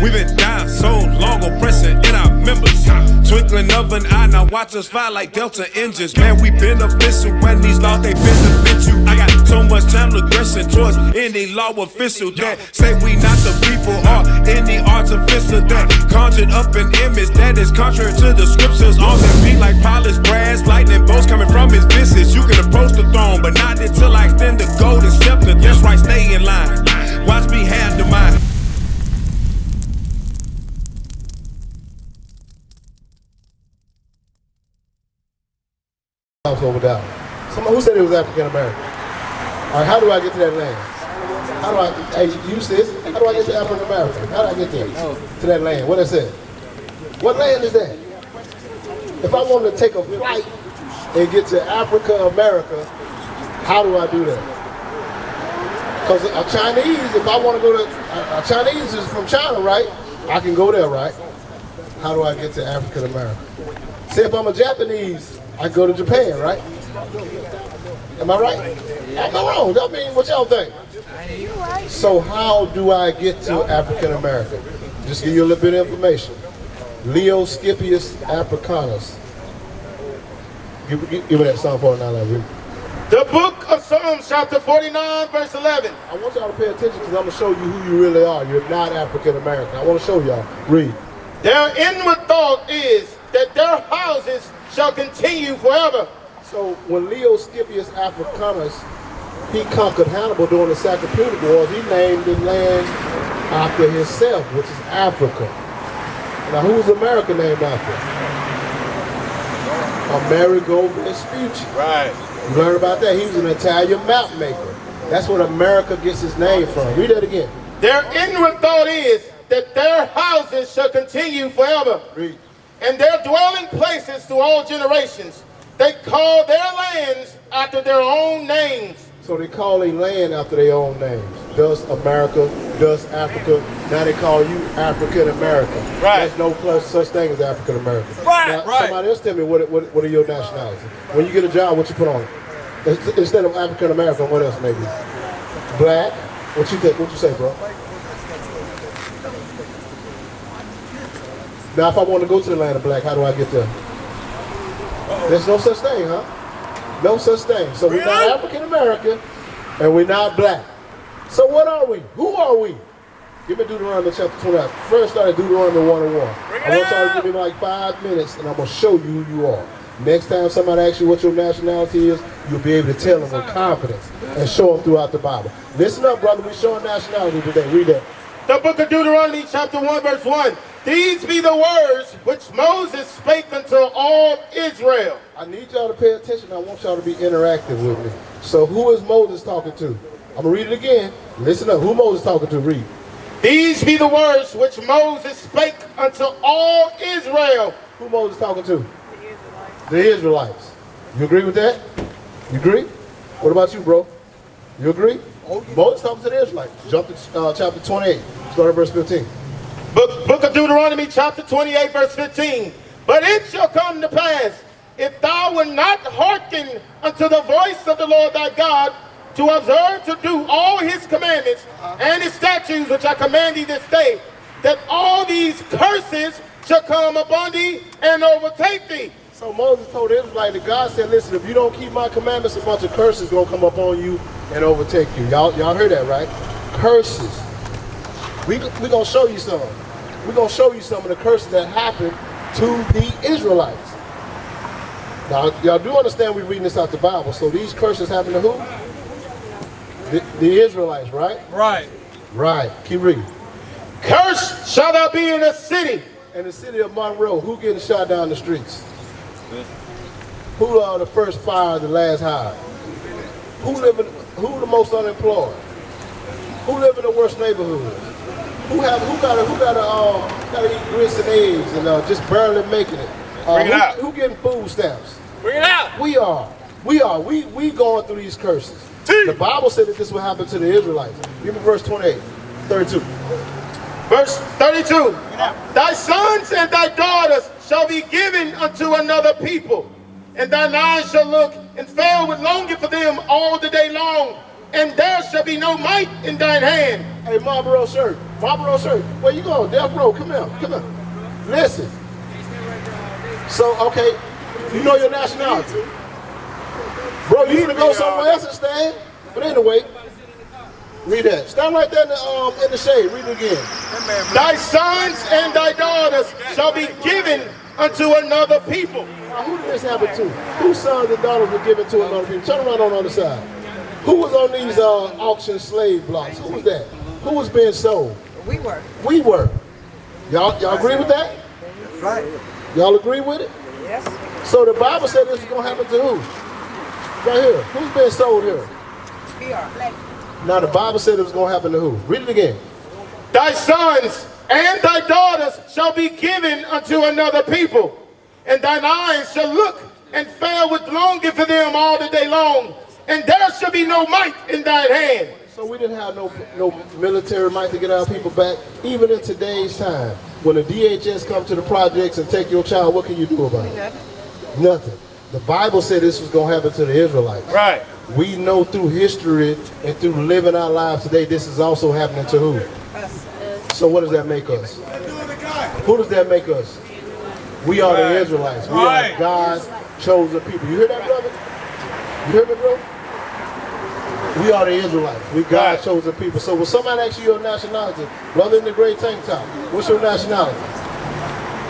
We've been down so long, oppressing in our members. Twinkling of an eye, now watch us fly like Delta engines. Man, we beneficial when these laws they benefit you. I got so much channel aggression towards any law official that say we not the people or any artificial that conjured up an image that is contrary to the scriptures. On that beat like polished brass, lightning bolts coming from his visage. You can approach the throne, but not until I extend the golden scepter. That's right, stay in line. Watch me handle mine. Over down. Someone who said it was African American. All right, how do I get to that land? How do I? Hey, you sis. How do I get to African American? How do I get there? To that land? What I said? What land is that? If I wanted to take a flight and get to Africa America, how do I do that? Because a Chinese, if I want to go to a Chinese is from China, right? I can go there, right? How do I get to African America? Say if I'm a Japanese, I go to Japan, right? Am I right? I'm not wrong. I mean, what y'all think? So how do I get to African America? Just give you a little bit of information. Leo Scipius Africanus. Give me that Psalm 49, I read. The book of Psalms, chapter 49, verse 11. I want y'all to pay attention because I'm going to show you who you really are. You're not African American. I want to show y'all. Read. Their inward thought is that their houses shall continue forever. So when Leo Scipius Africanus, he conquered Hannibal during the Sac-Punic Wars, he named the land after himself, which is Africa. Now who's America named after? Amerigo Vespucci. Right. You learn about that. He was an Italian map maker. That's what America gets its name from. Read that again. Their inward thought is that their houses shall continue forever. Read. And their dwelling places to all generations. They call their lands after their own names. So they call a land after their own names. Thus America, thus Africa. Now they call you African American. Right. There's no such thing as African American. Right, now, right. Somebody else tell me what are your nationalities? When you get a job, what you put on it? Instead of African American, what else maybe? Black. What you think? What you say, bro? Now, if I want to go to the land of black, how do I get there? There's no such thing, huh? No such thing. So we're not African American, and we're not black. So what are we? Who are we? Give me Deuteronomy chapter 29. First start at Deuteronomy 1:1. I want y'all to give me like 5 minutes, and I'm going to show you who you are. Next time somebody asks you what your nationality is, you'll be able to tell them with confidence and show them throughout the Bible. Listen up, brother. We're showing nationality today. Read that. The book of Deuteronomy, chapter 1, verse 1. These be the words which Moses spake unto all Israel. I need y'all to pay attention. I want y'all to be interactive with me. So who is Moses talking to? I'm going to read it again. Listen up. Who Moses talking to? Read. These be the words which Moses spake unto all Israel. Who Moses talking to? The Israelites. You agree with that? You agree? What about you, bro? You agree? Moses talking to the Israelites. Jump to chapter 28. Start at verse 15. Book of Deuteronomy, chapter 28, verse 15. But it shall come to pass, if thou wilt not hearken unto the voice of the Lord thy God, to observe to do all his commandments and his statutes which I command thee this day, that all these curses shall come upon thee and overtake thee. So Moses told the Israelites that God said, listen, if you don't keep my commandments, a bunch of curses going to come upon you and overtake you. Y'all heard that, right? Curses. We're going to show you some. We're going to show you some of the curses that happened to the Israelites. Now, y'all do understand we're reading this out the Bible. So these curses happen to who? The Israelites, right? Right. Right. Keep reading. Cursed shall thou be in the city. In the city of Monroe, who getting shot down the streets? Who are the first fired, the last hired? Who the most unemployed? Who live in the worst neighborhood? Who gotta eat grits and eggs and just barely making it? Bring it out. Who getting food stamps? Bring it out. We are. We going through these curses. The Bible said that this will happen to the Israelites. Give me verse 28, 32. Verse 32. Thy sons and thy daughters shall be given unto another people, and thine eyes shall look and fail with longing for them all the day long. and there shall be no might in thine hand. Hey, Marlboro shirt. Marlboro shirt. Where you going? Death Row. Come here. Come here. Listen. So, okay, you know your nationality. Bro, you need to go somewhere else and stand. But anyway, read that. Stand right there in the shade. Read it again. Thy sons and thy daughters shall be given unto another people. Now, who did this happen to? Whose sons and daughters were given to another people? Turn around on the other side. Who was on these auction slave blocks? Who was that? Who was being sold? We were. We were. Y'all agree with that? That's right. Y'all agree with it? Yes. So the Bible said this is going to happen to who? Right here. Who's being sold here? We are. Black. Now the Bible said it was going to happen to who? Read it again. Thy sons and thy daughters shall be given unto another people, and thine eyes shall look and fail with longing for them all the day long, and there shall be no might in thine hand. So we didn't have no military might to get our people back. Even in today's time, when the DHS come to the projects and take your child, what can you do about it? Nothing. The Bible said this was going to happen to the Israelites. Right. We know through history and through living our lives today, this is also happening to who? So what does that make us? Who does that make us? We are the Israelites. We are God's chosen people. You hear that, brother? You hear me, bro? We are the Israelites. We God's chosen people. So when somebody asks you your nationality, brother in the gray tank top, what's your nationality?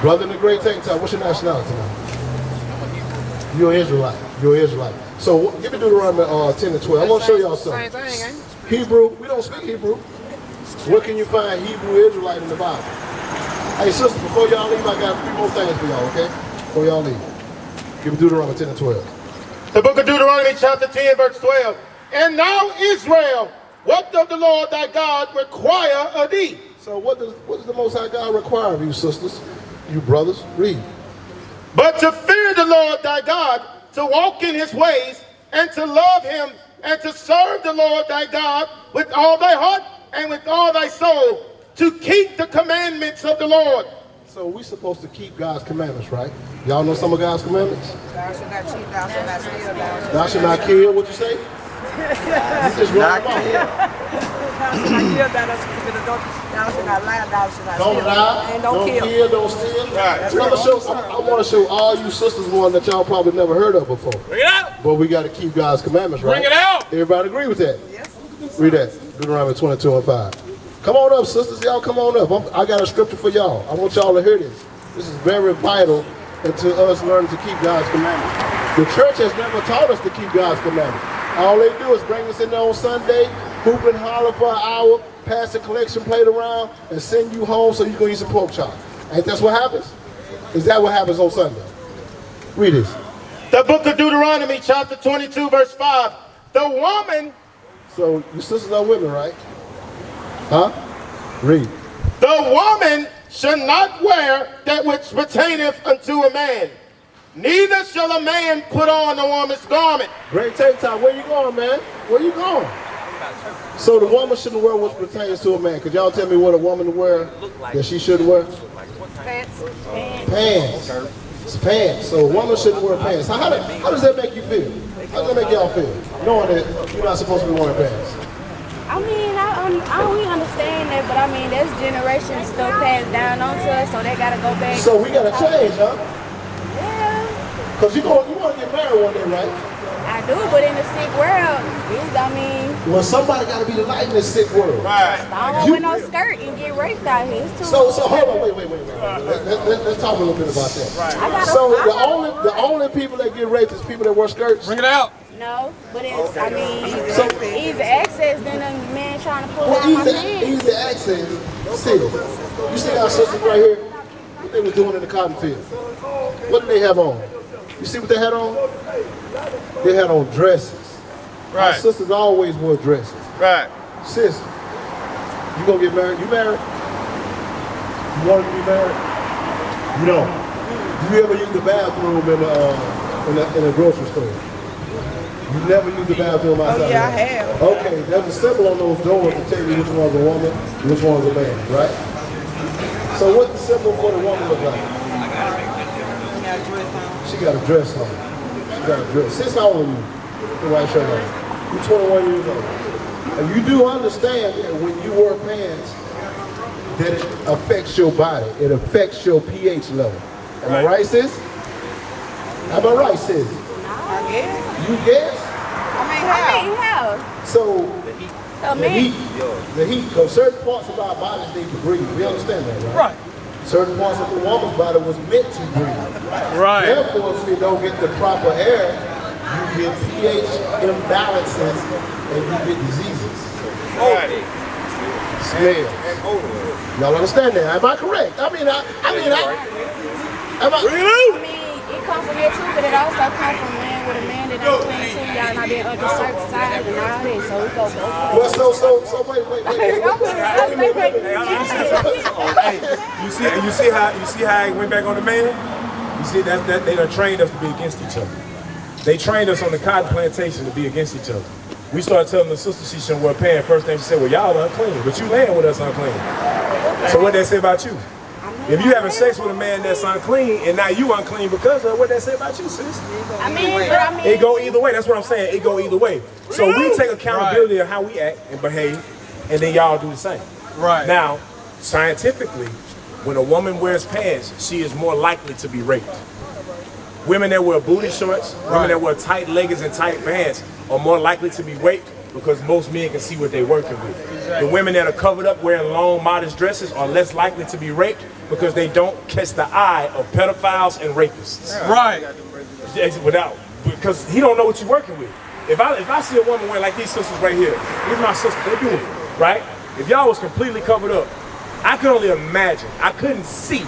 Brother in the gray tank top, what's your nationality now? You're an Israelite. You're an Israelite. So give me Deuteronomy 10 and 12. I'm going to show y'all something. Hebrew, we don't speak Hebrew. Where can you find Hebrew Israelite in the Bible? Hey, sister, before y'all leave, I got a few more things for y'all, okay? Before y'all leave. Give me Deuteronomy 10 and 12. The book of Deuteronomy chapter 10 verse 12. And now Israel, what doth the Lord thy God require of thee? So what does the Most High God require of you, sisters, you brothers? Read. But to fear the Lord thy God, to walk in his ways, and to love him, and to serve the Lord thy God with all thy heart and with all thy soul, to keep the commandments of the Lord. So we're supposed to keep God's commandments, right? Y'all know some of God's commandments? Thou shalt not cheat, thou shalt not steal, Thou shalt not kill, what you say? You just wrong them off. thou shalt not lie, thou shalt not Don't steal, lie, and don't kill, don't steal. Right. I want to show all you sisters one that y'all probably never heard of before. Bring it out. But we got to keep God's commandments, right? Bring it out. Everybody agree with that? Yes. Read that. Deuteronomy 22 and 5. Come on up, sisters. Y'all come on up. I got a scripture for y'all. I want y'all to hear this. This is very vital into us learning to keep God's commandments. The church has never taught us to keep God's commandments. All they do is bring us in there on Sunday, hoop and holler for an hour, pass the collection plate around, and send you home so you can eat some pork chop. Ain't that what happens? Is that what happens on Sunday? Read this. The book of Deuteronomy chapter 22 verse 5. The woman, So your sisters are women, right? Huh? Read. the woman shall not wear that which pertaineth unto a man. Neither shall a man put on a woman's garment. Great take time. Where you going, man? Where you going? So the woman shouldn't wear what pertains to a man. Could y'all tell me what a woman wear that she shouldn't wear? Pants. Pants. It's pants. So a woman shouldn't wear pants. How does that make you feel? How does that make y'all feel? Knowing that you're not supposed to be wearing pants. I mean, we understand that, but I mean, that's generation stuff passed down onto us, so they gotta go back. So we gotta change, huh? Yeah, Cause you want to get married one day, right? I do, but in the sick world, I mean, Well, somebody gotta be the light in this sick world. Right. I don't want no skirt and get raped out here. It's too So hold on, wait. Let's talk a little bit about that. I gotta, So the only people that get raped is people that wear skirts. Bring it out. No, but it's, I mean, So- easy access than a man trying to pull Well, out my pants. easy access. See, you see our sisters right here? What they was doing in the cotton field? What did they have on? You see what they had on? They had on dresses. Our Right. sisters always wore dresses. Right. Sis, you gonna get married? You married? You wanted to be married? You don't. Do you ever use the bathroom in a grocery store? You never use the bathroom outside? Oh, yeah, I of the have. house? Okay, there's a symbol on those doors to tell you which one's a woman, which one's a man, right? So what's the symbol for the woman look like? She got a dress on. She got a dress. Sis, how old are you? The white shirt on. You're 21 years old. And you do understand that when you wear pants, that it affects your body. It affects your pH level. Am I right, sis? Am I right, sis? I guess. You guess? I mean, how? So, So the heat, because certain parts of our bodies need to breathe. We understand that, right? Right. Certain parts of the woman's body was meant to breathe. Right. Therefore, if you don't get the proper air, you get pH imbalances and you get diseases. Right. Smells. Y'all understand that? Am I correct? Am I? I mean, it comes from there too, but it also comes from man with a man that don't clean too. Y'all not being uncircumcised and all that, so it goes both ways. Well, so wait. Hey, you see how it went back on the man? You see that they done trained us to be against each other. They trained us on the cotton plantation to be against each other. We started telling the sister she shouldn't wear pants. First thing she said, well, y'all unclean, but you laying with us unclean. So what they say about you? If you having sex with a man that's unclean and now you unclean because of what they say about you, sis? It go either way. That's what I'm saying. It go either way. So we take accountability of how we act and behave, and then y'all do the same. Right. Now, scientifically, when a woman wears pants, she is more likely to be raped. Women that wear booty shorts, women that wear tight leggings and tight pants are more likely to be raped because most men can see what they're working with. The women that are covered up wearing long, modest dresses are less likely to be raped because they don't catch the eye of pedophiles and rapists. Right. Because he don't know what you're working with. If I see a woman wearing like these sisters right here, these are my sisters, they're beautiful, right? If y'all was completely covered up, I could only imagine. I couldn't see.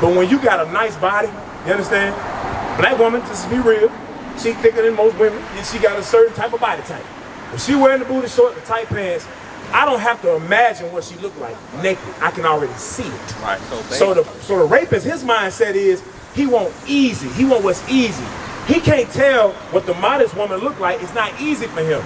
But when you got a nice body, you understand? Black woman, just to be real, she thicker than most women, and she got a certain type of body type. If she wearing the booty short, the tight pants, I don't have to imagine what she look like naked. I can already see it. Right. So the rapist, his mindset is he want easy. He want what's easy. He can't tell what the modest woman look like. It's not easy for him.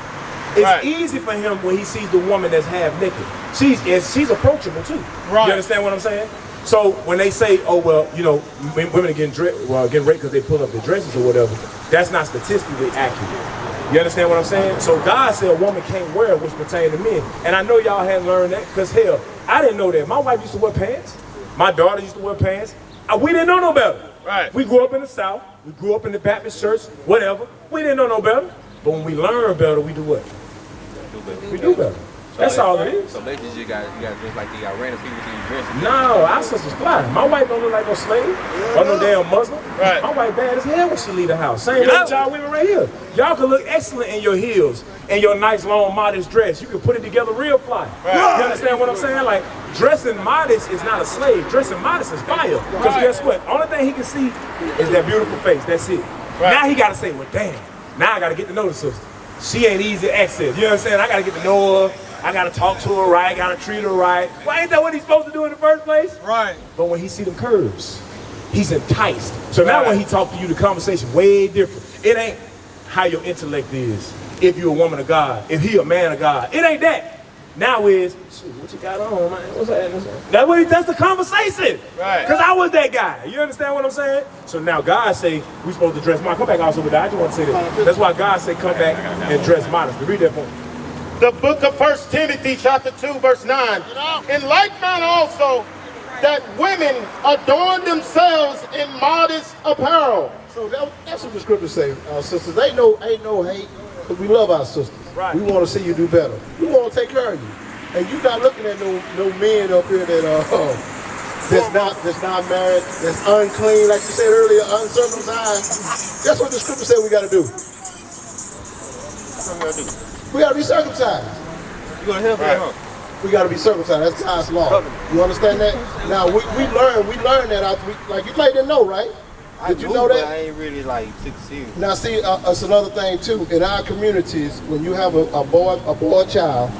It's easy for him when he sees the woman that's half naked. She's approachable too. Right. You understand what I'm saying? So when they say, oh well, you know, women are getting raped because they pull up their dresses or whatever, that's not statistically accurate. You understand what I'm saying? So God said a woman can't wear which pertain to men. And I know y'all hadn't learned that because hell, I didn't know that. My wife used to wear pants. My daughter used to wear pants. We didn't know no better. Right. We grew up in the South. We grew up in the Baptist church, whatever. We didn't know no better. But when we learn better, we do what? We do better. That's all it is. So basically, you got just like the random people who dress. No, our sister's fly. My wife don't look like no slave or no damn Muslim. Right. My wife bad as hell when she leave the house. Same with y'all women right here. Y'all can look excellent in your heels and your nice long modest dress. You can put it together real fly. Right. You understand what I'm saying? Like dressing modest is not a slave. Dressing modest is fire. Because guess what? Only thing he can see is that beautiful face. That's it. Right. Now he got to say, well, damn. Now I got to get to know the sister. She ain't easy to access. You know what I'm saying? I got to get to know her. I gotta talk to her right, gotta treat her right. Well, ain't that what he's supposed to do in the first place? Right. But when he see them curves, he's enticed. So now when he talk to you, the conversation way different. It ain't how your intellect is, if you're a woman of God, if he a man of God. It ain't that. Now is, shoot, what you got on, man? What's that? That's the conversation. Right. Because I was that guy. You understand what I'm saying? So now God say, we supposed to dress modest. Come back also with that. I just want to say that. That's why God say, come back and dress modest. Read that for me. The book of 1 Timothy chapter 2 verse 9. In like manner also that women adorn themselves in modest apparel. So that's what the scriptures say, our sisters. Ain't no hate, but we love our sisters. Right. We want to see you do better. We want to take care of you. And you're not looking at no men up here that that's not married, that's unclean, like you said earlier, uncircumcised. That's what the scripture said we got to do. We got to be circumcised. You gonna help him? We got to be circumcised. That's God's law. You understand that? Now we learned that after like you might didn't know, right? Did you know that? I ain't really like took it serious. Now see, it's another thing too. In our communities, when you have a boy child,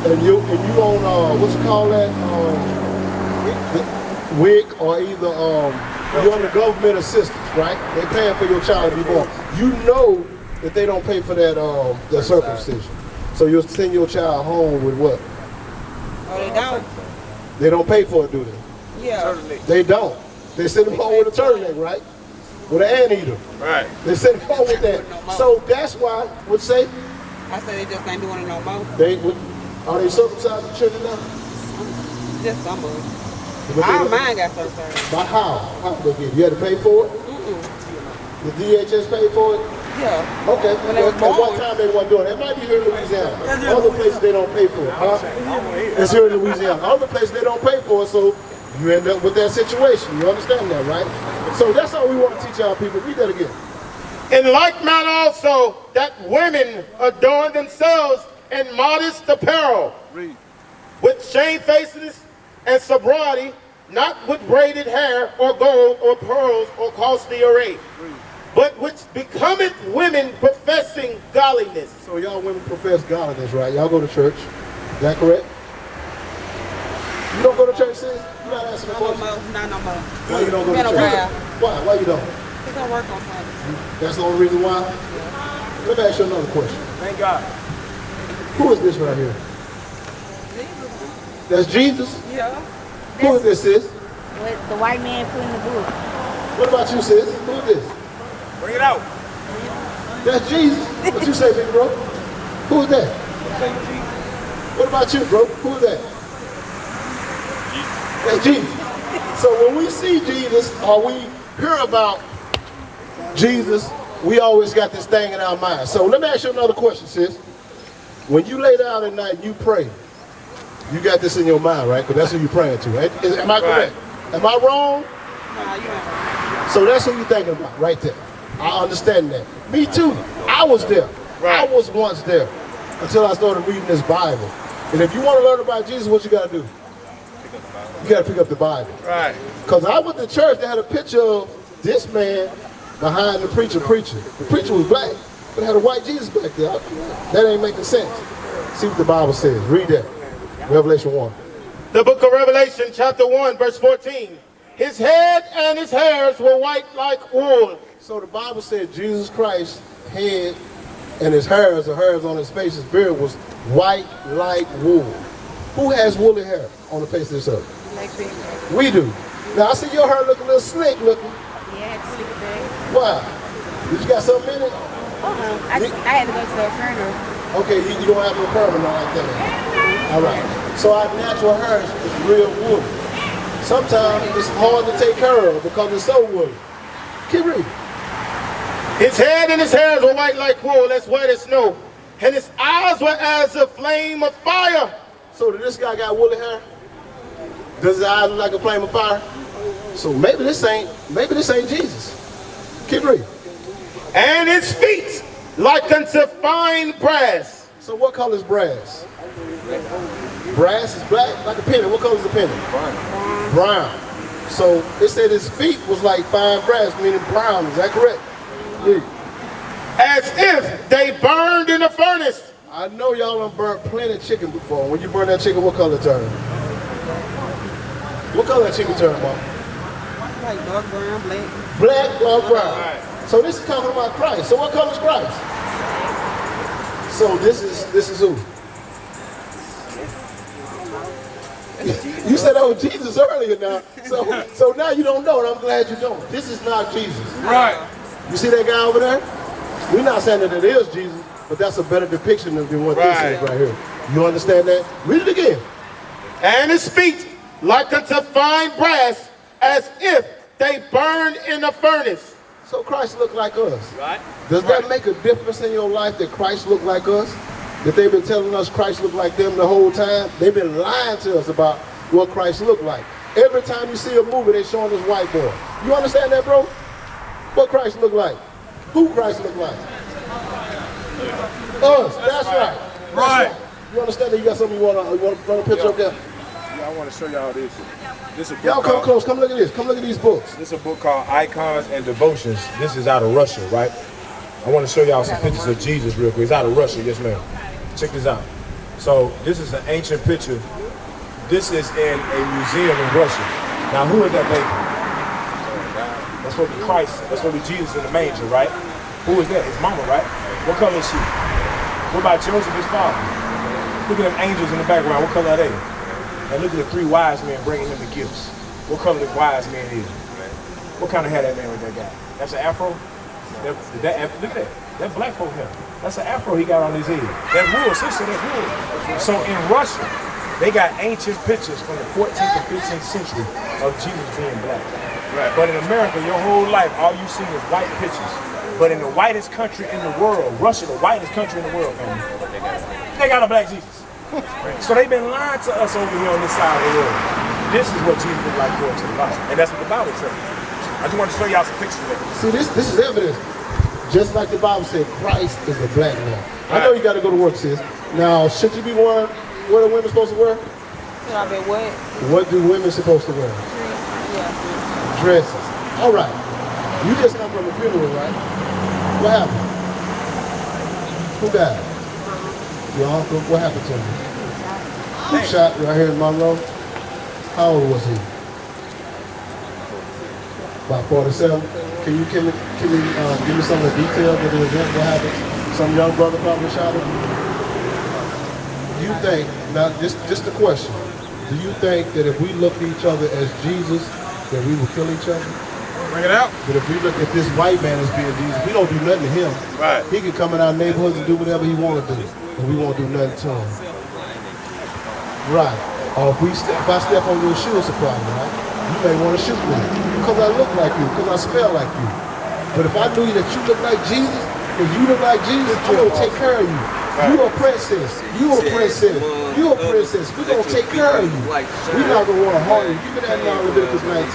and you on what you call that, WIC or either you're on the government assistance, right? They paying for your child to be born. You know that they don't pay for that circumcision. So you'll send your child home with what? Oh, they don't? They don't pay for it, do they? Yeah. They don't. They send them home with a turtleneck, right? With an anteater. Right. They send them home with that. So that's why, what'd you say? I said they just ain't doing it no more. Are they circumcised the children now? Just some of them. But All mine got circumcised. But how? How did they get? You had to pay for it? The DHS paid for it? Yeah. Okay. When they was At one born. time they weren't doing it. It might be here in Louisiana. Other places they don't pay for it. Huh? It's here in Louisiana. Other places they don't pay for it, so you end up with that situation. You understand that, right? So that's all we want to teach our people. Read that again. In like manner also, that women adorn themselves in modest apparel, with shamefacedness and sobriety, not with braided hair or gold or pearls or costly array, but which becometh women professing godliness. So y'all women profess godliness, right? Y'all go to church. Is that correct? You don't go to church, sis? You not answering the question? Not no more. Why you don't go to Been a church? while. Why? Why you don't? We're going to work on Sunday. That's the only reason why? Let me ask you another question. Thank God. Who is this right here? That's Jesus? Yeah. Who is this, sis? What the white man put in the book. What about you, sis? Who is this? Bring it out. That's Jesus. What you say, big bro? Who is that? What about you, bro? Who is that? That's Jesus. So when we see Jesus or we hear about Jesus, we always got this thing in our mind. So let me ask you another question, sis. When you lay down at night and you pray, you got this in your mind, right? Because that's who you're praying to. Am I correct? Am I wrong? Nah, you ain't. So that's who you're thinking about right there. I understand that. Me too. I was there. I was once there until I started reading this Bible. And if you want to learn about Jesus, what you got to do? You got to pick up the Bible. Right. Because I went to church, they had a picture of this man behind the preacher preaching. The preacher was black, but had a white Jesus back there. That ain't making sense. See what the Bible says. Read that. Revelation 1. The book of Revelation, chapter 1, verse 14. His head and his hairs were white like wool. So the Bible said Jesus Christ's head and his hairs, the hairs on his face, his beard was white like wool. Who has woolly hair on the face of this earth? Like people. We do. Now I see your hair look a little slick looking. Yeah, it's slick back. Why? Did you got something in it? I had to go to the funeral. Okay, you don't have no permanent like that. All right. So our natural hair is real woolly. Sometimes it's hard to take care of because it's so woolly. Keep reading. His head and his hairs were white like wool, as white as snow. And his eyes were as a flame of fire. So did this guy got woolly hair? Does his eyes look like a flame of fire? So maybe this ain't Jesus. Keep reading. And his feet like unto fine brass. So what color is brass? Brass is black, like a penny. What color is the penny? Brown. So it said his feet was like fine brass, meaning brown. Is that correct? Read. As if they burned in a furnace. I know y'all done burnt plenty of chicken before. When you burn that chicken, what color it turn? What color that chicken turn, Mom? Like dark brown, black. Black or brown. So this is talking about Christ. So what color is Christ? So this is who? You said that was Jesus earlier now. So now you don't know, and I'm glad you don't. This is not Jesus. Right. You see that guy over there? We're not saying that it is Jesus, but that's a better depiction than what this is right here. You understand that? Read it again. And his feet like unto fine brass, as if they burned in a furnace. So Christ looked like us. Right. Does that make a difference in your life that Christ looked like us? That they've been telling us Christ looked like them the whole time? They've been lying to us about what Christ looked like. Every time you see a movie, they're showing this white boy. You understand that, bro? What Christ looked like? Who Christ looked like? Us. That's right. That's right. You understand that? You got something you want to run a picture up there? Yeah, I want to show y'all this. This is a book Y'all come called- close. Come look at this. Come look at these books. This is a book called Icons and Devotions. This is out of Russia, right? I want to show y'all some pictures of Jesus real quick. It's out of Russia, yes ma'am. Check this out. So this is an ancient picture. This is in a museum in Russia. Now who is that baby? That's supposed to be Christ. That's supposed to be Jesus in the manger, right? Who is that? His mama, right? What color is she? What about Joseph, his father? Look at them angels in the background. What color are they? And look at the three wise men bringing him the gifts. What color the wise man is? What kind of hair that man with that guy? That's an afro? Look at that. That black folk hair. That's an afro he got on his head. That's wool, sister, that's wool. So in Russia, they got ancient pictures from the 14th and 15th century of Jesus being black. Right. But in America, your whole life, all you see is white pictures. But in the whitest country in the world, Russia, the whitest country in the world, family, they got a black Jesus. So they've been lying to us over here on this side of the world. This is what Jesus looked like going to the Bible. And that's what the Bible says. I just want to show y'all some pictures of it. See, this is evidence. Just like the Bible said, Christ is the black man. I know you got to go to work, sis. Now, should you be wearing what are women supposed to wear? Should I be what? What do women supposed to wear? Yeah. Dresses. All right. You just come from a funeral, right? What happened? Who died? Your uncle? What happened to him? Who shot right here in Monroe? How old was he? About 47. Can you give me some of the details of the event? What happened? Some young brother probably shot him. Do you think, now just a question, do you think that if we look at each other as Jesus, that we will kill each other? Bring it out. But if we look at this white man as being Jesus, we don't do nothing to him. Right. He can come in our neighborhoods and do whatever he want to do, and we won't do nothing to him. Right. Or if I step on your shoe, it's a problem, right? You may want to shoot me because I look like you, because I smell like you. But if I knew that you look like Jesus, if you look like Jesus, I'm going to take care of you. You a princess. You a princess. You a princess. We're going to take care of you. We're not going to want to harm you. Give me that now, Leviticus 19.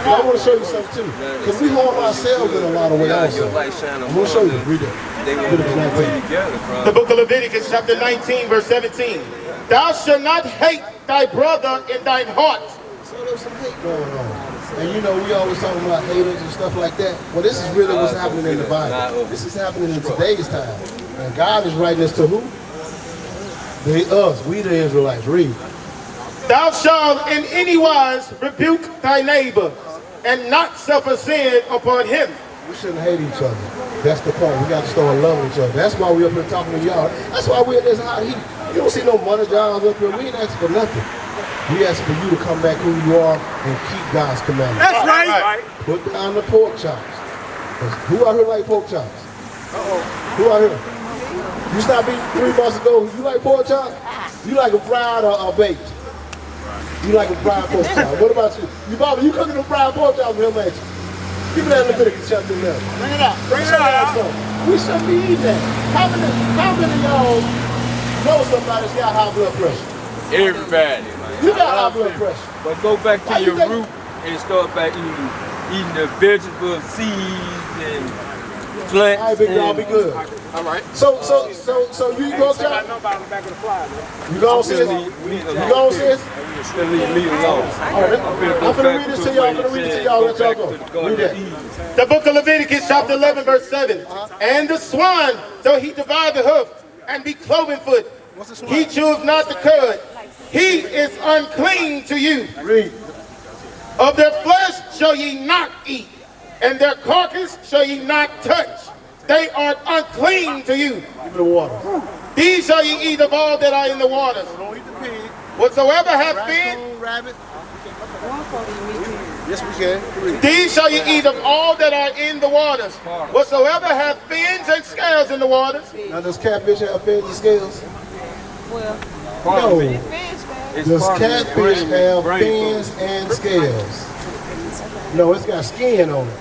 But I want to show you something too. Because we harm ourselves in a lot of ways also. I'm going to show you. Read it. Leviticus 19. The book of Leviticus, chapter 19, verse 17. Thou shalt not hate thy brother in thine heart. So there's some hate going on. And you know, we always talking about haters and stuff like that. Well, this is really what's happening in the Bible. This is happening in today's time. And God is writing this to who? Us, we the Israelites. Read. Thou shalt in any wise rebuke thy neighbor, and not suffer sin upon him. We shouldn't hate each other. That's the point. We got to start loving each other. That's why we up here talking to y'all. That's why we're in this hot heat. You don't see no money jobs up here. We ain't asking for nothing. We ask for you to come back who you are and keep God's commandments. That's right. Put down the pork chops. Who out here like pork chops? Who out here? You stopped eating 3 months ago. You like pork chops? You like them fried or baked? You like them fried pork chops. What about you? You cooking them fried pork chops with him, ain't you? Give me that Leviticus chapter 11. Bring it out. Bring it out. We shouldn't be eating that. How many of y'all know somebody that's got high blood pressure? Everybody. You got high blood pressure. But go back Why to you your think- root and start back eating the vegetables, seeds, and plants. All right, big dog, be good. All right. So you eat pork I chops? know about the back of the fly, man. You gone, sis? You gone, sis? Still leave alone. All right, I'm finna read this to y'all. I'm finna read this to y'all. Let y'all go. Read that. The book of Leviticus, chapter 11, verse 7. And the swine, though he divide the hoof, and be cloven foot, he chews not the cud. He is unclean to you. Read. Of their flesh shall ye not eat, and their carcass shall ye not touch. They are unclean to you. Give me the water. These shall ye eat of all that are in the waters. Don't eat the pig. Whatsoever have fin, Raccoon, rabbit. One for the meat. Yes, we can. Read. these shall ye eat of all that are in the waters. Whatsoever have fins and scales in the waters. Now, does catfish have fins and scales? Well, No. fish, man. It's Does part of the catfish brain- have brain fins and scales? No, it's got skin on it.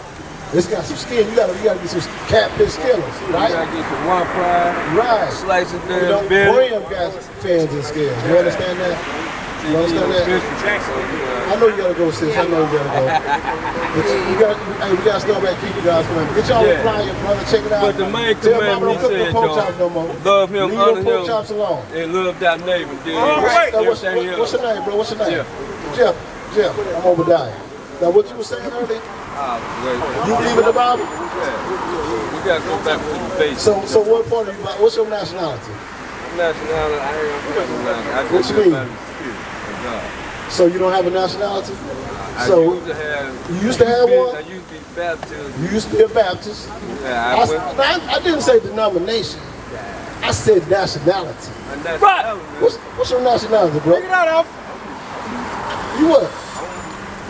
It's got some skin. You gotta get some catfish skillers, You gotta right? get some one fry, Right. slice it You there, don't belly. brim got fins and scales. You understand that? You understand that? I know you gotta go, sis. I know you gotta go. But we gotta start back keeping God's commandments. Get y'all a Yeah. flyer, brother. Check it out. But the main Tell commandment mama don't he cook said, no pork chops no more. love him, Leave honor your pork him, chops alone. and love thy neighbor. Then What's everything your else. name, bro? What's your name? Jeff. Jeff. I'm Obadiah. Now, what you were saying earlier? You believe in the Bible? We gotta go back to the basics. So what part of you? What's your nationality? Nationality, I ain't nationality. I What just you live mean? by the Spirit of God. So you don't have a nationality? I So used to have. you used to have one? I used to be baptized. you used to be a Baptist. Yeah, I went. I didn't say denomination. I said nationality. And that's What's your nationality, bro? Bring it out, Alf. You what?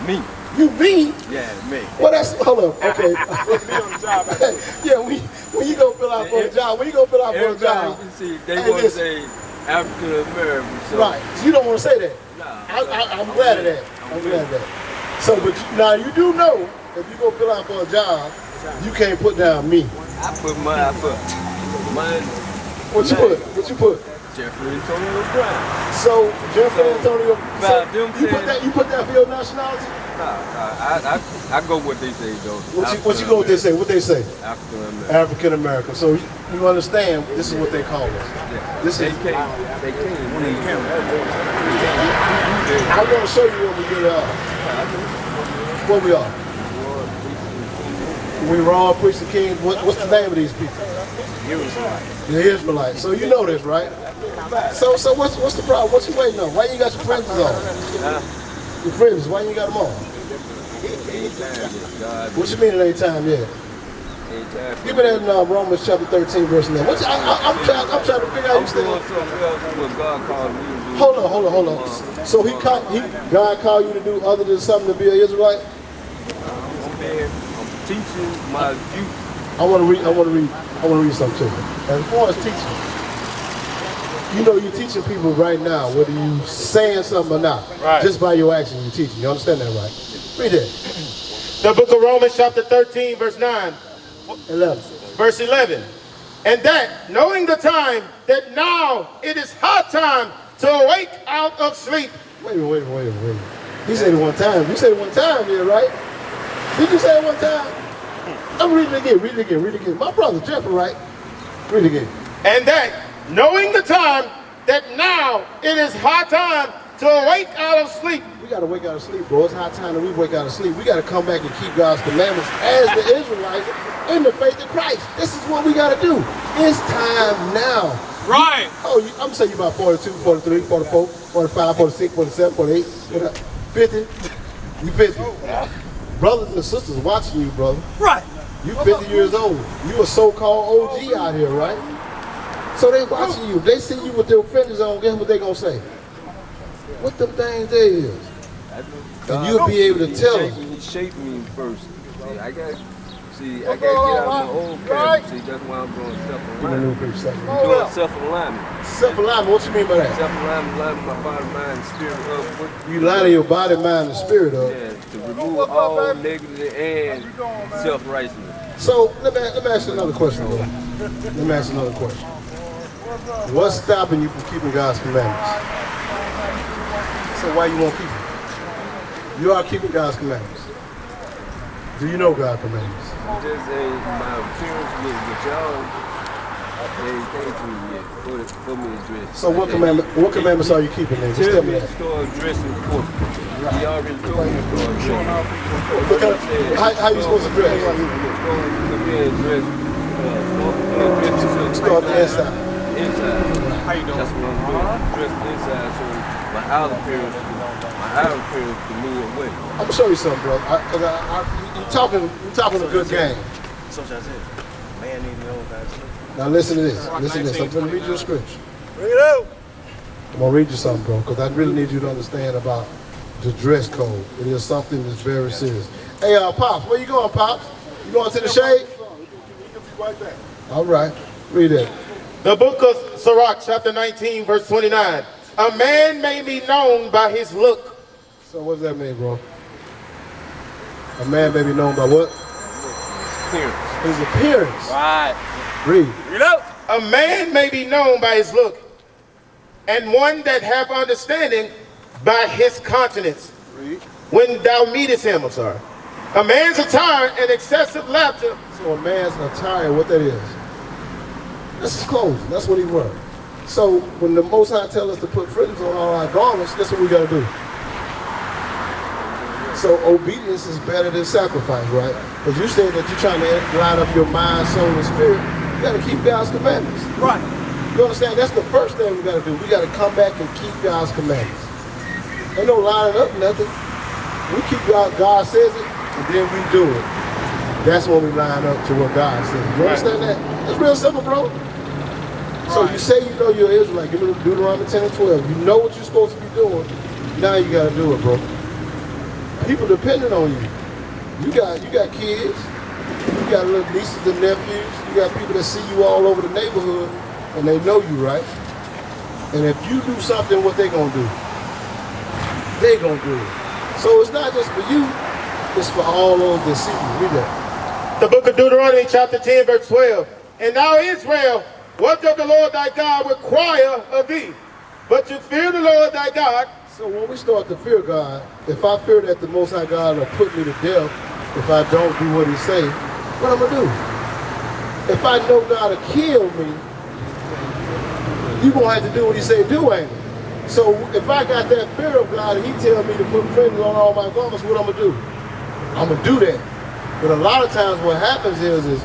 me. You me? Yeah, me. Well, that's, hold up, okay. Me on the job. Yeah, when you go fill out for a job, when you go fill out for a Everybody, job. you see, they Hey, want to listen. say African American. So, Right, so you don't want to say that. Nah, I'm glad of that. I'm glad of that. So, but now you do know, if you go fill out for a job, you can't put down me. I put mine. What you put? What you put? Jeffrey Antonio Brown. So, Jeffrey Antonio, By them you put that for your nationality? I go what they say though. What you go what they say? What they say? African American. African American. So you understand, this is what they call us. This They is, can't. I'm going to show you what we get what we are. We raw priests and kings. What's the name of these people? The Israelites. So you know this, right? So what's the problem? What you waiting on? Why you got your fringes on? Your fringes, why you got them on? What you mean it ain't time yet? Give me that in Romans chapter 13, verse 9. I'm trying to figure out you still. What God called me to do. Hold on. So God called you to do other than something to be an Israelite? I'm teaching my youth. I want to read something to you. As far as teaching, you know you're teaching people right now, whether you saying something or not. Right. Just by your action, you're teaching. You understand that, right? Read it. The book of Romans chapter 13, verse 9, 11. verse 11. And that, knowing the time, that now it is high time to awake out of sleep. Wait a minute. He said it one time. You said it one time here, right? Did you say it one time? I'm reading it again. My brother Jeffrey, right? Read it again. And that, knowing the time, that now it is high time to awake out of sleep. We got to wake out of sleep, bro. It's high time that we wake out of sleep. We got to come back and keep God's commandments as the Israelites in the faith of Christ. This is what we got to do. It's time now. Right. Oh, I'm going to say you about 42, 43, 44, 45, 46, 47, 48, 50. You 50. Brothers and sisters watching you, brother. Right. You 50 years old. You a so-called OG out here, right? So they watching you. They see you with their fringes on. Guess what they going to say? What them things there is? And you'll be able to tell them. He shaped me first. I got to get out of my old character. See, that's why I'm doing self-alignment. Doing self-alignment. Self-alignment, what you mean by that? Self-alignment, lining my body, mind, and spirit up. You lining your body, mind, and spirit up. Yeah, to remove all negative and self-righteousness. So let me ask you another question, bro. What's stopping you from keeping God's commandments? So why you won't keep them? You are keeping God's commandments. Do you know God's commandments? Just my appearance with y'all, they came to me yet for me to dress. So what commandments are you keeping then? Just tell me that. Start dressing for me. He already told me to start dressing. How you supposed to dress? Start the inside. Inside. How you doing? That's what I'm doing. Dress inside so my outer appearance can move away. I'm gonna show you something, bro. You're talking a good game. So I said, man need to know that. Now listen to this. Listen to this. I'm gonna read you a scripture. Bring it out. I'm gonna read you something, bro, because I really need you to understand about the dress code. It is something that's very serious. Hey, Pops, where you going, Pops? You going to the shade? All right. Read it. The book of Sirach, chapter 19, verse 29. A man may be known by his look. So what does that mean, bro? A man may be known by what? His appearance. Right. Read. Bring it out. A man may be known by his look, and one that have understanding by his countenance. Read. When thou meetest him, a man's attire and excessive laughter. So a man's attire, what that is? That's his clothes. That's what he wears. So when the Most High tell us to put fringes on all our garments, that's what we got to do. So obedience is better than sacrifice, right? Because you said that you're trying to line up your mind, soul, and spirit. You got to keep God's commandments. Right. You understand? That's the first thing we got to do. We got to come back and keep God's commandments. Ain't no lining up nothing. We keep God says it, and then we do it. That's when we line up to what God says. You understand that? It's real simple, bro. So you say you know you're an Israelite. Give me Deuteronomy 10 and 12. You know what you're supposed to be doing. Now you got to do it, bro. people depending on you. You got kids, you got little nieces and nephews, you got people that see you all over the neighborhood and they know you, right? And if you do something, what they gonna do? They gonna do it. So it's not just for you, it's for all those that see you. Read that. The book of Deuteronomy chapter 10 verse 12. And now Israel, what does the Lord thy God require of thee? But to fear the Lord thy God. So when we start to fear God, if I fear that the Most High God will put me to death if I don't do what he say, what I'm gonna do? If I know God will kill me, you gonna have to do what he say do, ain't it? So if I got that fear of God and he tell me to put fringes on all my garments, what I'm gonna do? I'm gonna do that. But a lot of times what happens is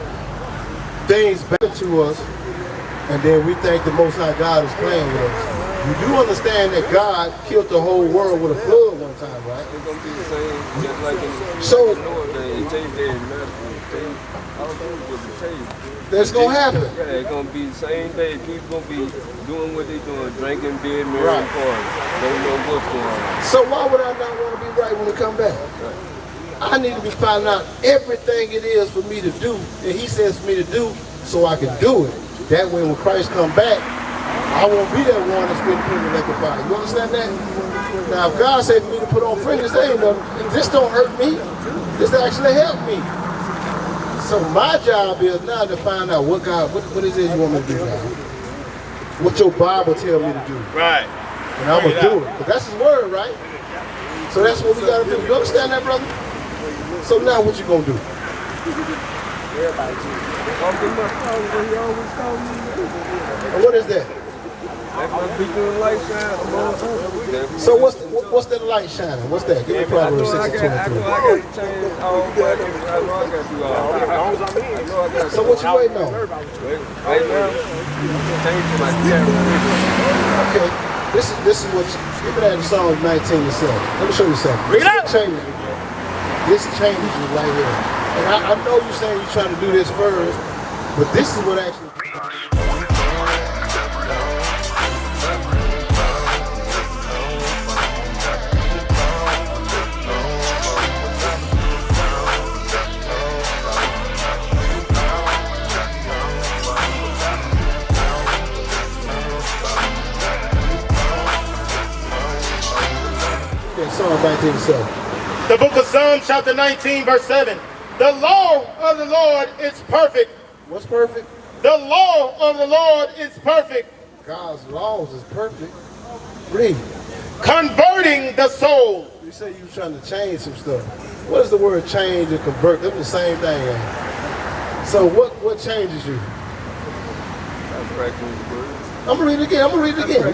things happen to us and then we think the Most High God is playing with us. You do understand that God killed the whole world with a flood one time, right? It's gonna be the same, just like in So- the Noah day. It changed their all things will be changed. That's gonna happen. Yeah, it's gonna be the same day. People gonna be doing what they doing, drinking beer, marrying parties. Don't know what's going on. So why would I not want to be right when we come back? I need to be finding out everything it is for me to do that he says for me to do so I can do it. That way when Christ come back, I won't be that one that's getting put in the lake of fire. You understand that? Now if God said for me to put on fringes, that ain't nothing. This don't hurt me. This actually help me. So my job is now to find out what is it you want me to do now? What your Bible tell me to do. Right. And I'm gonna do it. Because that's his word, right? So that's what we gotta do. You understand that, brother? So now what you gonna do? And what is that? So what's that light shining? What's that? Give me Proverbs 6:23. So what you waiting on? Okay, this is what give me that in Psalms 19 and 7. Let me show you something. Read it out. This changes you right here. And I know you're saying you're trying to do this first, but this is what actually. Psalm 19 and 7. The book of Psalms chapter 19 verse 7. The law of the Lord is perfect. What's perfect? The law of the Lord is perfect. God's laws is perfect. Read. Converting the soul. You say you trying to change some stuff. What is the word change and convert? They're the same thing, ain't it? So what changes you? I'm gonna read it again. Read it again.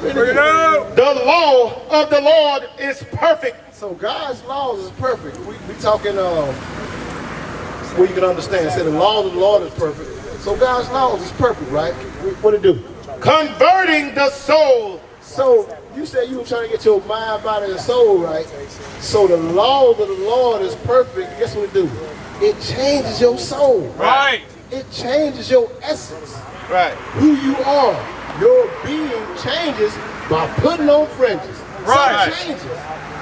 The law of the Lord is perfect. So God's laws is perfect. We talking where you can understand. Say the law of the Lord is perfect. So God's laws is perfect, right? What it do? Converting the soul. So you said you were trying to get your mind, body, and soul right. So the law of the Lord is perfect. Guess what it do? It changes your soul. Right. It changes your essence. Right. Who you are. Your being changes by putting on fringes. Right. Something changes.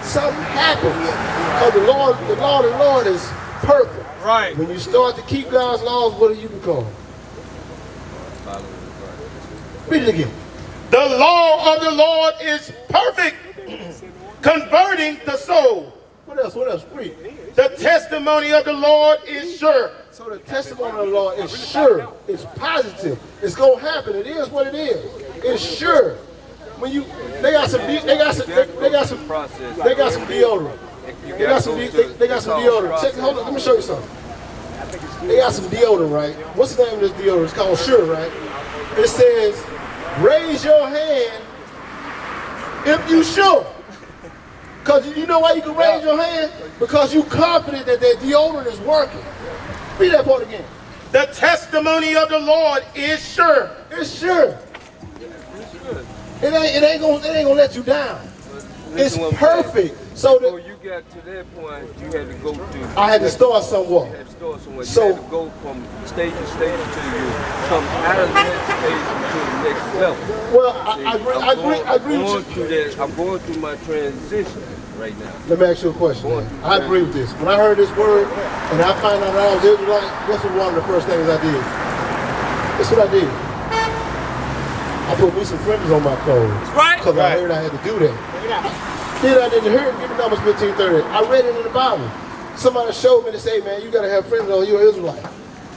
Something happens. Because the law of the Lord is perfect. Right. When you start to keep God's laws, what do you become? Read it again. The law of the Lord is perfect. Converting the soul. What else? What else? Read. The testimony of the Lord is sure. So the testimony of the Lord is sure. It's positive. It's gonna happen. It is what it is. It's sure. When you they got some deodorant. They got some deodorant. Check. Hold on. Let me show you something. They got some deodorant, right? What's the name of this deodorant? It's called Sure, right? It says, raise your hand if you sure. Because you know why you can raise your hand? Because you confident that that deodorant is working. Read that part again. The testimony of the Lord is sure. It's sure. It ain't gonna let you down. It's perfect. So before you got to that point, you had to go through. I had to start somewhere. You had to start somewhere. So- You had to go from stage to stage until you come out of the next stage to the next level. Well, See, I agree with you. I'm going through my transition. right now. Let me ask you a question. Man. I agree with this. When I heard this word and I found out I was Israelite, this was one of the first things I did. That's what I did. I put me some fringes on my clothes. That's right. Because I heard I had to do that. Then I didn't hear it. Give me Numbers 15:30. I read it in the Bible. Somebody showed me to say, man, you got to have fringes on. You're an Israelite.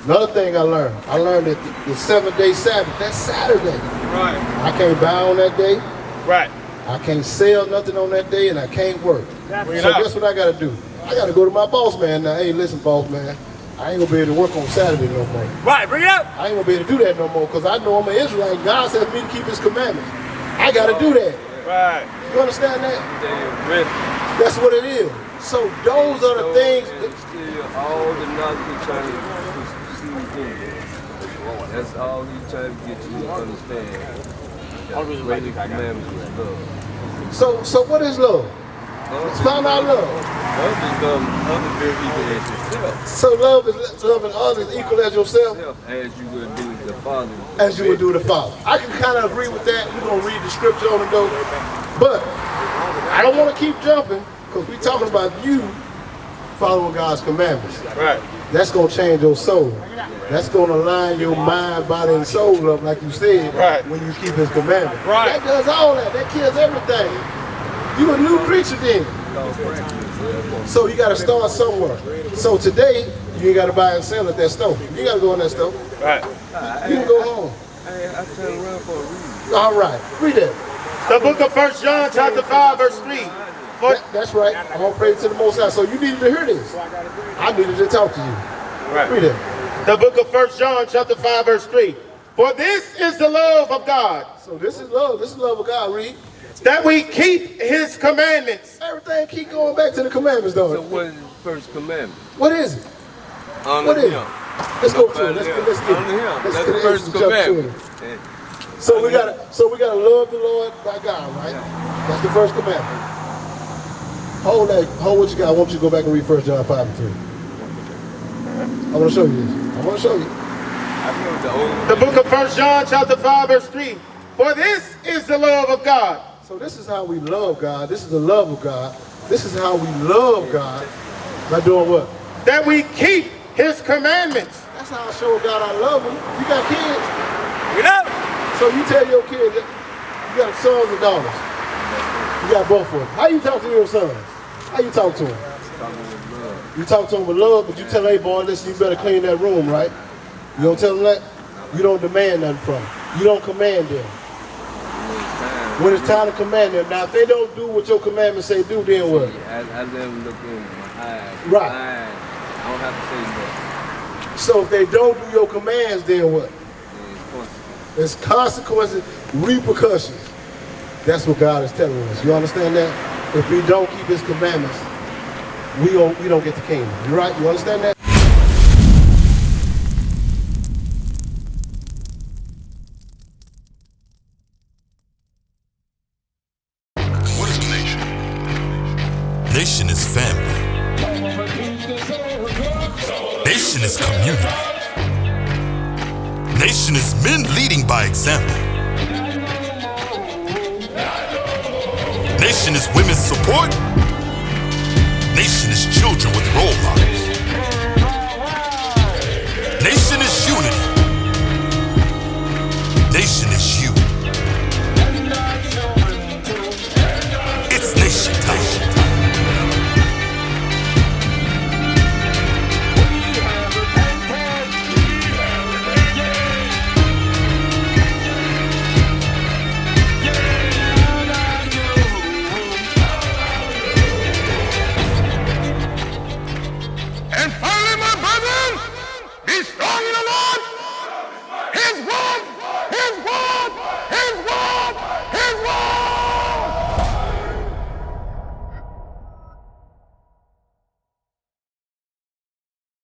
Another thing I learned that the 7-day Sabbath, that's Saturday. Right. I can't buy on that day. Right. I can't sell nothing on that day, and I can't work. So guess what I got to do? I got to go to my boss man now. Hey, listen, boss man, I ain't going to be able to work on Saturday no more. Right, bring it up. I ain't going to be able to do that no more because I know I'm an Israelite. God says me to keep his commandments. I got to do that. Right. You understand that? That's what it is. So those are the things. All the knowledge he's trying to see in. That's all he's trying to get you to understand. The greatest commandments is love. So what is love? Let's find out love. Love is loving other people as yourself. So love is loving others equal as yourself? As you would do the Father. As you would do the Father. I can kind of agree with that. We're going to read the scripture on it though. But I don't want to keep jumping because we're talking about you following God's commandments. Right. That's going to change your soul. That's going to line your mind, body, and soul up, like you said, when you keep his commandments. Right. That does all that. That kills everything. You a new creature then. So you got to start somewhere. So today, you ain't got to buy and sell at that store. You got to go in that store. Right. You can go home. I tell you run for a reason. All right. Read that. The book of 1 John chapter 5 verse 3. That's right. I'm going to pray to the Most High. So you needed to hear this. I needed to talk to you. Right. Read it. The book of 1 John chapter 5 verse 3. For this is the love of God. So this is love. This is love of God. Read. That we keep his commandments. Everything keep going back to the commandments, though. So what is the first commandment? What is it? Honor What is him. it? Let's go to it. Let's get Honor him. Let's That's get the it. first Jump to commandment. it. So we gotta love the Lord by God, right? That's the first commandment. Hold what you got. I want you to go back and read 1 John 5 and 3. I want to show you this. I want to show you. The book of 1 John chapter 5 verse 3. For this is the love of God. So this is how we love God. This is the love of God. This is how we love God. By doing what? That we keep his commandments. That's how I show God I love him. You got kids. Get up. So you tell your kids that you got sons and daughters. You got both of them. How you talk to your sons? How you talk to them? You talk to them with love, but you tell them, hey boy, listen, you better clean that room, right? You don't tell them that? You don't demand nothing from them. You don't command them. When it's time to command them. Now, if they don't do what your commandments say do, then what? I let them look in my eyes. Right. I don't have to say nothing. So if they don't do your commands, then what? There's consequences, repercussions. That's what God is telling us. You understand that? If we don't keep his commandments, we don't get the kingdom. You right? You understand that? What is a nation? Nation is family. Nation is community. Nation is men leading by example. Nation is women's support